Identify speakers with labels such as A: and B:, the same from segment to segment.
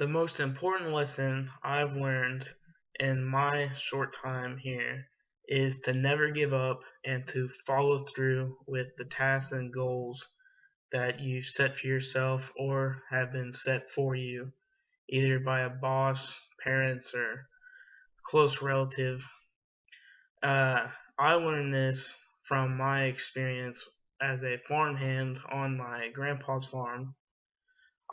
A: The most important lesson I've learned in my short time here is to never give up and to follow through with the tasks and goals that you set for yourself or have been set for you, either by a boss, parents, or close relative. I learned this from my experience as a farmhand on my grandpa's farm.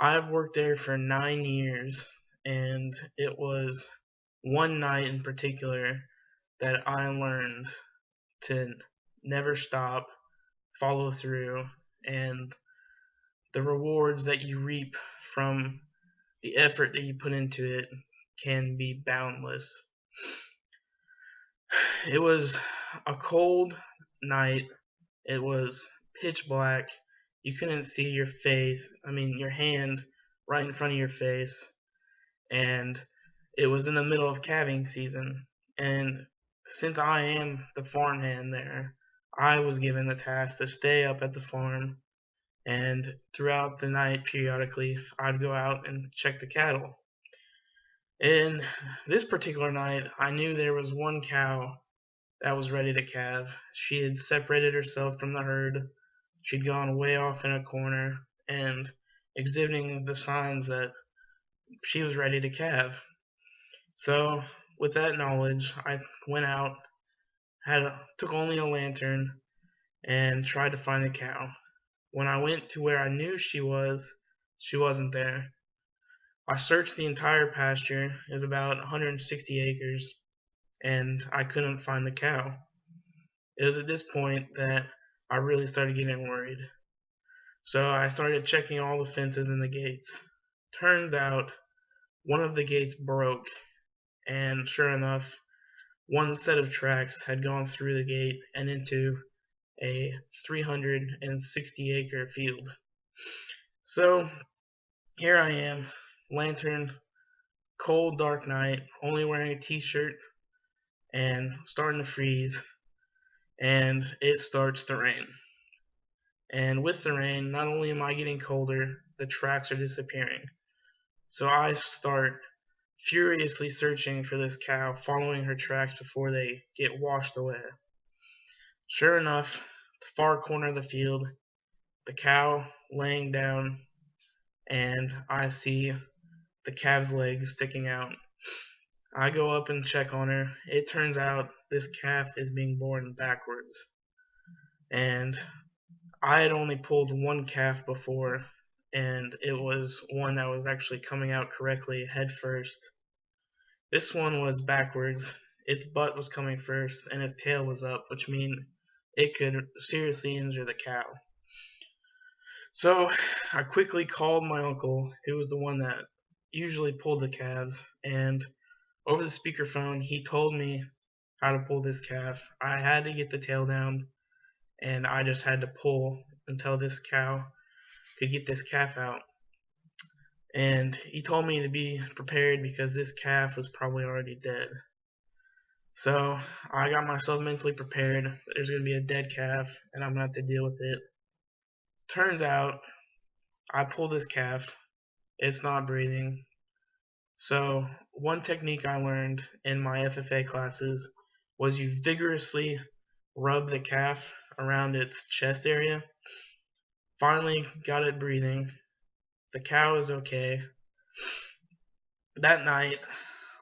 A: I've worked there for 9 years, and it was one night in particular that I learned to never stop, follow through, and the rewards that you reap from the effort that you put into it can be boundless. It was a cold night. It was pitch black. You couldn't see your face, your hand right in front of your face. And it was in the middle of calving season. And since I am the farmhand there, I was given the task to stay up at the farm, and throughout the night, periodically, I'd go out and check the cattle. And this particular night, I knew there was one cow that was ready to calve. She had separated herself from the herd. She'd gone way off in a corner and exhibiting the signs that she was ready to calve. So, with that knowledge, I went out, took only a lantern, and tried to find the cow. When I went to where I knew she wasn't there. I searched the entire pasture. It was about 160 acres, and I couldn't find the cow. It was at this point that I really started getting worried. So I started checking all the fences and the gates. Turns out one of the gates broke, and sure enough, one set of tracks had gone through the gate and into a 360-acre field. So here I am, lantern, cold, dark night, only wearing a t-shirt and starting to freeze, and it starts to rain. And with the rain, not only am I getting colder, the tracks are disappearing. So I start furiously searching for this cow, following her tracks before they get washed away. Sure enough, the far corner of the field, the cow laying down, and I see the calf's legs sticking out. I go up and check on her. It turns out this calf is being born backwards. And I had only pulled one calf before, and it was one that was actually coming out correctly head first. This one was backwards. Its butt was coming first, and its tail was up, which means it could seriously injure the cow. So I quickly called my uncle, who was the one that usually pulled the calves, and over the speakerphone he told me how to pull this calf. I had to get the tail down, and I just had to pull until this cow could get this calf out. And he told me to be prepared because this calf was probably already dead. So I got myself mentally prepared. There's going to be a dead calf, and I'm going to have to deal with it. Turns out I pull this calf. It's not breathing. So one technique I learned in my FFA classes was you vigorously rub the calf around its chest area. Finally got it breathing. The cow is okay. That night,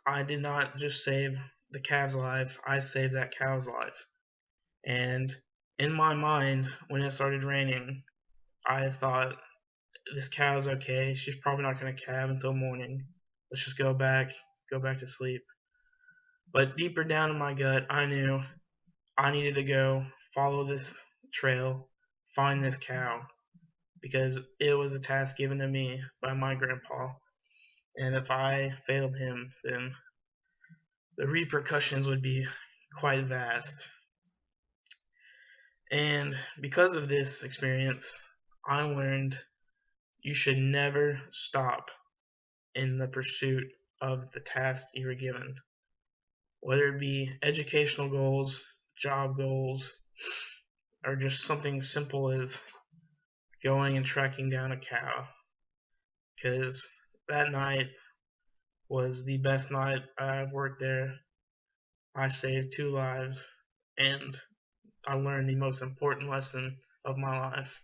A: I did not just save the calf's life, I saved that cow's life. And in my mind, when it started raining, I thought, this cow's okay. She's probably not going to calve until morning. Let's just go back to sleep. But deeper down in my gut, I knew I needed to go follow this trail, find this cow, because it was a task given to me by my grandpa. And if I failed him, then the repercussions would be quite vast. And because of this experience, I learned you should never stop in the pursuit of the task you were given. Whether it be educational goals, job goals, or just something simple as going and tracking down a cow. Because that night, was the best night I've worked there. I saved 2 lives, and I learned the most important lesson of my life.